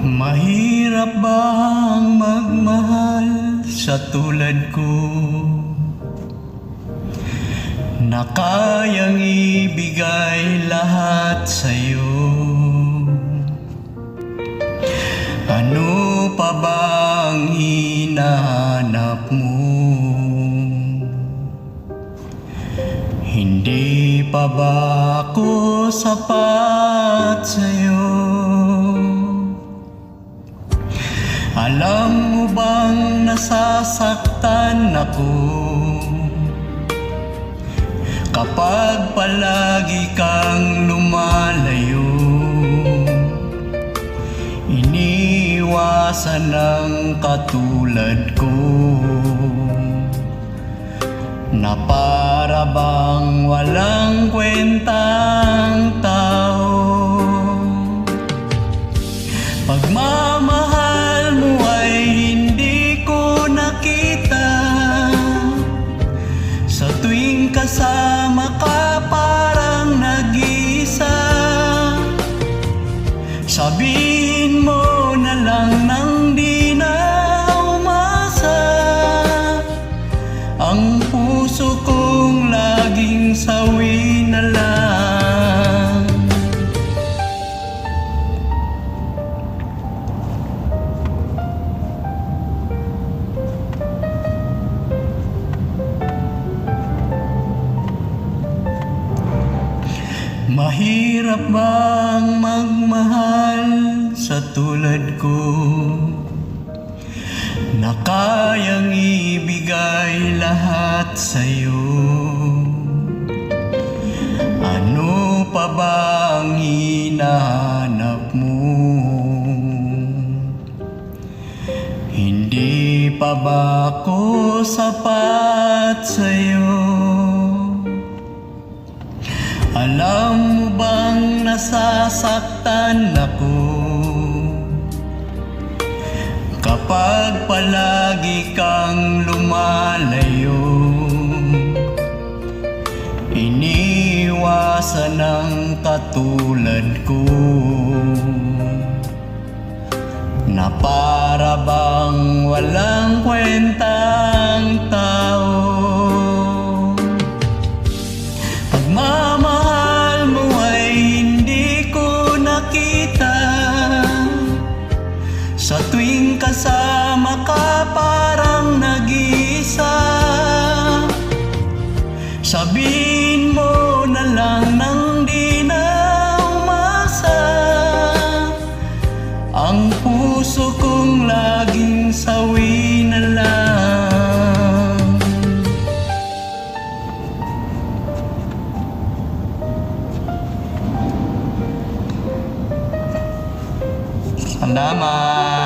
Mahirap bang magmahal sa tulad ko, na kayang ibigay lahat sa'yo? Ano pa bang hinahanap mo? Hindi pa ba ako sapat sa'yo? Alam mo bang nasasaktan ako kapag palagi kang lumalayo? Iniiwasan ng katulad ko, na para bang walang kwentang tao. Pagmamahal mo ay hindi ko nakita, sa tuwing kasama ka parang nag-iisa. Sabihin mo na lang nang di na umasa, ang puso kong laging sawi na lang. Mahirap bang magmahal sa tulad ko, na kayang ibigay lahat sa'yo? Ano pa bang hinahanap mo? Hindi pa ba ako sapat sa'yo? Alam mo bang nasasaktan ako kapag palagi kang lumalayo? Iniiwasan ng katulad ko, na para bang walang kwentang tao. Pagmamahal mo ay hindi ko nakita, sa tuwing kasama ka parang nag-iisa. Sabihin mo na lang nang di na umasa, ang puso kong laging sawi na lang. Salamat!